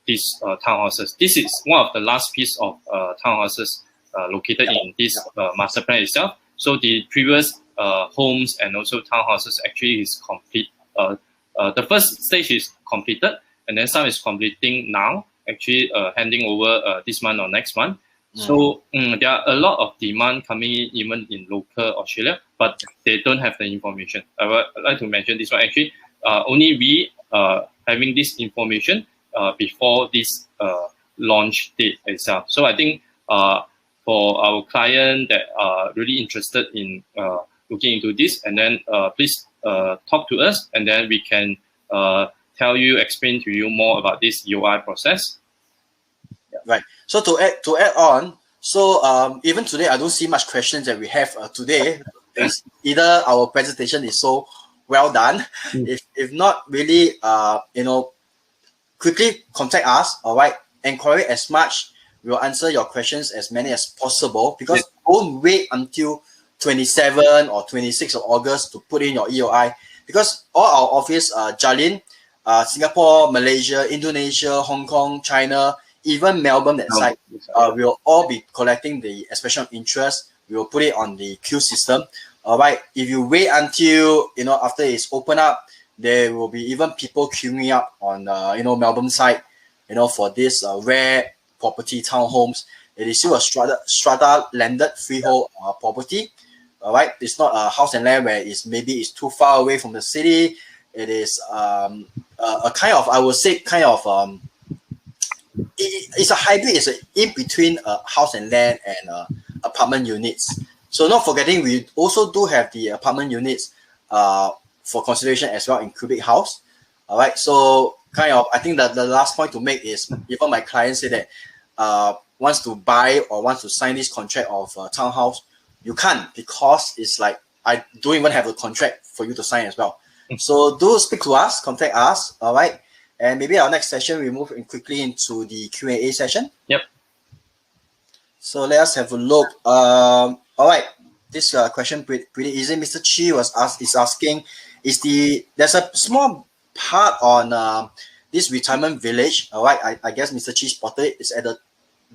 these townhouses. This is one of the last piece of townhouses located in this master plan itself. So the previous homes and also townhouses actually is complete. The first stage is completed, and then some is completing now, actually handing over this month or next month. So there are a lot of demand coming in, even in local Australia, but they don't have the information. I would like to mention this one. Actually, only we having this information before this launch date itself. So I think for our client that are really interested in looking into this, and then please talk to us, and then we can explain to you more about this EOI process. Yeah. Right. So to add on, so even today I don't see much questions that we have today. It's either our presentation is so well done. If not, really, quickly contact us. All right, inquire as much. We'll answer your questions as many as possible, because don't wait until 27 or 26 of August to put in your EOI, because all our office, Jalin, Singapore, Malaysia, Indonesia, Hong Kong, China, even Melbourne, that side, we'll all be collecting the expression of interest. We will put it on the queue system. All right. If you wait until after it's open up, there will be even people queuing up on Melbourne side, for this rare property townhomes. It is still a strata landed freehold property. All right, it's not a house and land where it's too far away from the city. It is a kind of, I would say, it's a hybrid. It's in between a house and land and apartment units. So not forgetting, we also do have the apartment units for consideration as well in cubic house. All right. So kind of, I think that the last point to make is even my client say that wants to buy or wants to sign this contract of townhouse, you can't because it's like I don't even have a contract for you to sign as well. So do speak to us, contact us. All right. And maybe our next session, we move in quickly into the Q&A session. Yep. So let us have a look. All right. This question pretty easy. Mr. Chi is asking, there's a small part on this retirement village. All right. I guess Mr. Chi spotted it. It's at the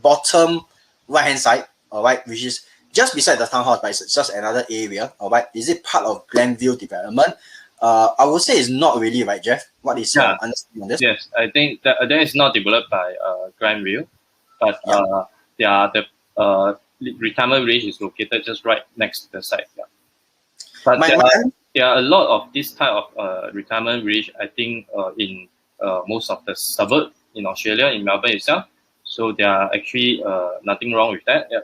bottom right-hand side. All right. Which is just beside the townhouse, but it's just another area. All right. Is it part of Glenview development? I would say it's not really, right, Jeff? What is your understanding on this? Yes, I think that is not developed by Glenview, but the retirement village is located just right next to the site. Yeah. But there are a lot of this type of retirement village, I think, in most of the suburbs in Australia, in Melbourne itself. So there are actually nothing wrong with that. Yeah.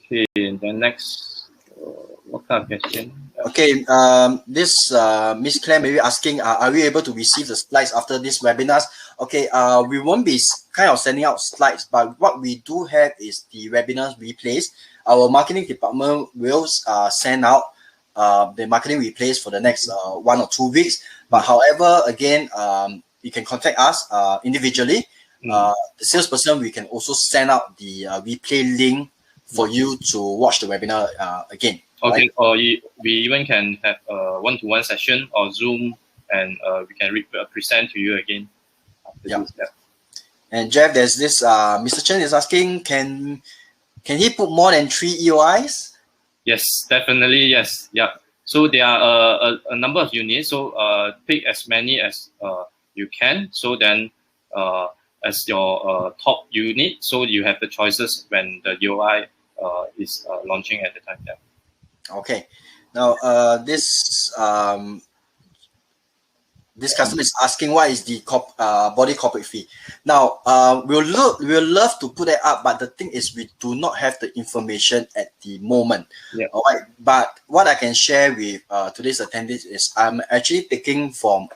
Okay, and then next, what kind of question? Okay, this Miss Claire may be asking, are we able to receive the slides after this webinars? Okay, we won't be kind of sending out slides, but what we do have is the webinars replays. Our marketing department will send out the marketing replays for the next 1 or 2 weeks. But however, again, you can contact us individually. The salesperson, we can also send out the replay link for you to watch the webinar again. Okay, right? or we even can have a one-to-one session or Zoom, and we can present to you again. Yeah. And Jeff, there's this Mr. Chen is asking, can he put more than 3 EOIs? Yes, definitely, yes. Yeah. So there are a number of units. So pick as many as you can. So then as your top unit, so you have the choices when the EOI is launching at the time. Yeah. Okay. Now this customer is asking, what is the body corporate fee? Now we'll love to put it up, but the thing is we do not have the information at the moment. Yeah. All right. But what I can share with today's attendees is I'm actually taking from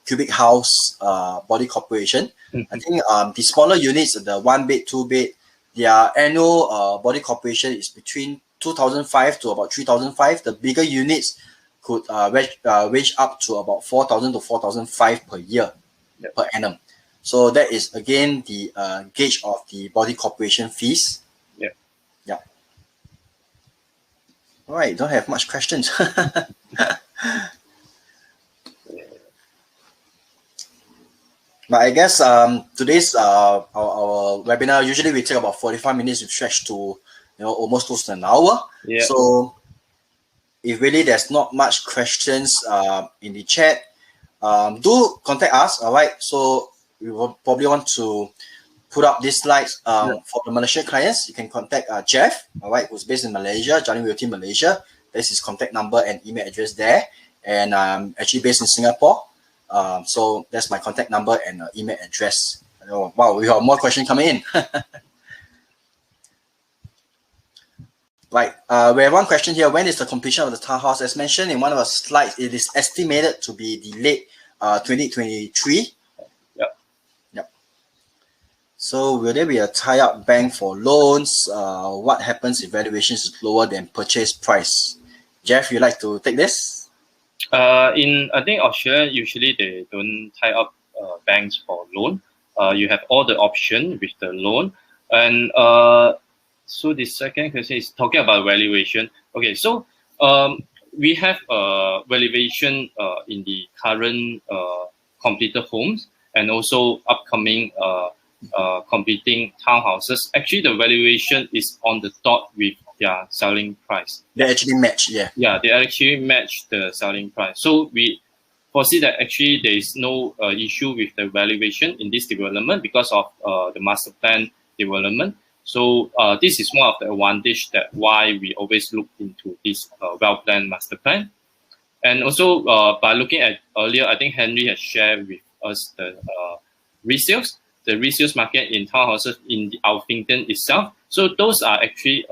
Cubic House Body Corporation. I think the smaller units, the 1 bed, 2 bed, their annual body corporation is between 2,500 to about 3,500. The bigger units could range up to about 4,000 to 4,500 per year, per annum. So that is again the gauge of the body corporation fees. Yeah. Yeah. All right. Don't have much questions. But I guess today's our webinar, usually we take about 45 minutes to stretch to almost close to an hour. Yeah. So if really there's not much questions in the chat, do contact us. All right. So we will probably want to put up these slides for the Malaysia clients. You can contact Jeff, all right, who's based in Malaysia, Johnny Realty Malaysia. There's his contact number and email address there. And I'm actually based in Singapore. So that's my contact number and email address. Oh, wow, we have more questions coming in. Right, we have one question here. When is the completion of the townhouse? As mentioned in one of the slides, it is estimated to be delayed 2023. Yep. So will there be a tie-up bank for loans? What happens if valuation is lower than purchase price? Jeff, you like to take this? I think Australia, usually they don't tie up banks for loan. You have all the option with the loan. And so the second question is talking about valuation. Okay, so we have valuation in the current completed homes and also upcoming completing townhouses. Actually, the valuation is on the dot with their selling price. They actually match, yeah. Yeah, they actually match the selling price. So we foresee that actually there is no issue with the valuation in this development because of the master plan development. So this is one of the advantage that why we always look into this well-planned master plan. And also by looking at earlier, I think Henry has shared with us the resales, the resales market in townhouses in the Alphington itself. So those are actually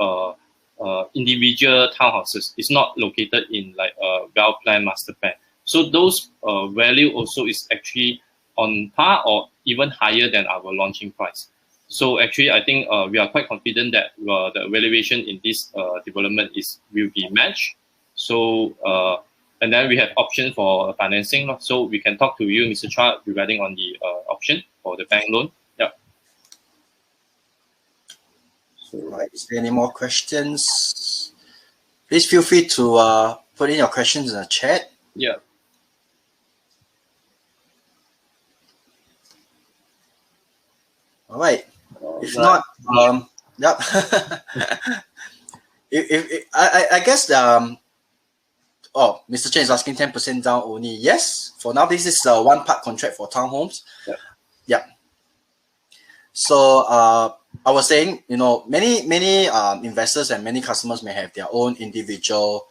individual townhouses. It's not located in like a well-planned master plan. So those value also is actually on par or even higher than our launching price. So actually, I think we are quite confident that the valuation in this development will be matched. So and then we have option for financing. So we can talk to you, Mr. Chua, regarding on the option for the bank loan. Yeah. So, right. Is there any more questions? Please feel free to put in your questions in the chat. Yeah. All right. If not, yep. I guess oh, Mr. Chen is asking 10% down only. Yes, for now this is a one-part contract for townhomes. Yeah. So I was saying, you know, many investors and many customers may have their own individual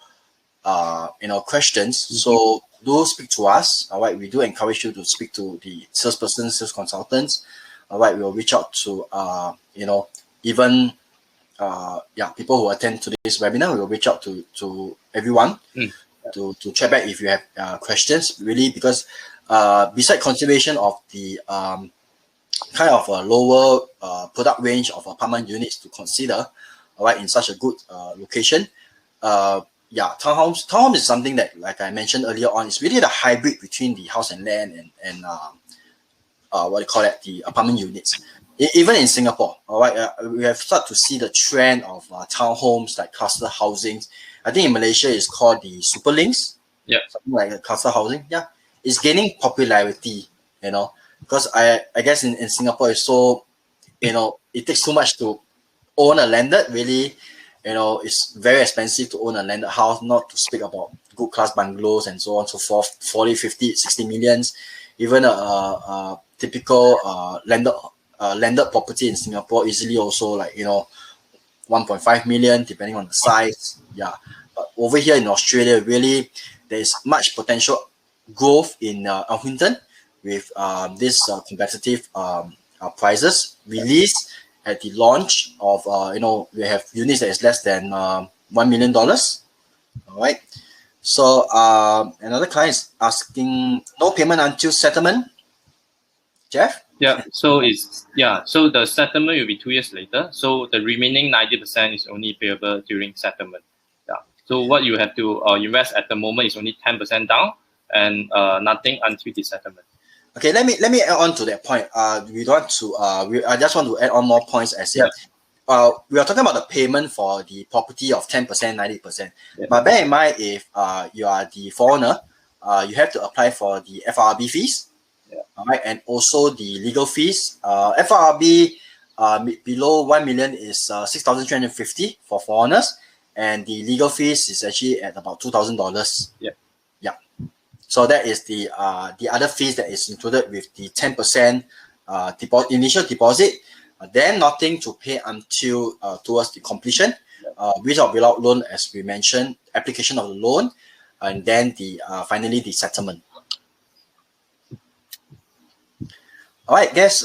questions. So do speak to us. All right, we do encourage you to speak to the salesperson, sales consultants. All right, we'll reach out to even people who attend to this webinar. We'll reach out to everyone to check back if you have questions. Really, because beside consideration of the kind of a lower product range of apartment units to consider, all right, in such a good location. Townhomes is something that, like I mentioned earlier on, is really the hybrid between the house and land and what you call it, the apartment units. Even in Singapore, all right, we have started to see the trend of townhomes like cluster housing. I think in Malaysia it's called the super links. Yeah, something like a cluster housing. Yeah, it's gaining popularity. You know, because I guess in Singapore it's so, it takes too much to own a landed. Really, it's very expensive to own a landed house. Not to speak about good class bungalows and so on and so forth. 40, 50, 60 millions. Even a typical landed property in Singapore easily also like 1.5 million depending on the size. Yeah, but over here in Australia, really there is much potential growth in Elphington with this competitive prices released at the launch of we have units that is less than $1 million. All right. So another client is asking no payment until settlement. Jeff? Yeah, so so the settlement will be 2 years later. So the remaining 90% is only payable during settlement. Yeah. So what you have to invest at the moment is only 10% down and nothing until the settlement. Okay, let me add on to that point. We don't want to I just want to add on more points as if we are talking about the payment for the property of 10%, 90%. Yeah. But bear in mind, if you are the foreigner, you have to apply for the FRB fees. Yeah. All right, and also the legal fees. FRB below 1 million is 6,350 for foreigners, and the legal fees is actually at about $2,000. Yeah. Yeah. So that is the other fees that is included with the 10% initial deposit. Then nothing to pay until towards the completion, with or without loan, as we mentioned, application of the loan, and then the finally the settlement. All right, guys.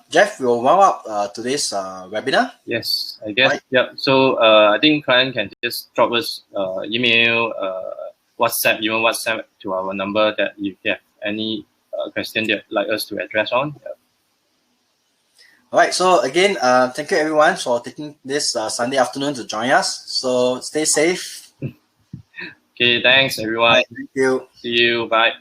Jeff, we'll warm up today's webinar. Yes, I guess. Right. Yeah. So I think client can just drop us email, WhatsApp, even WhatsApp to our number that if you have any question that like us to address on. Yeah. All right. So again, thank you everyone for taking this Sunday afternoon to join us. So stay safe. Okay. Thanks everyone. Right, thank you. See you. Bye.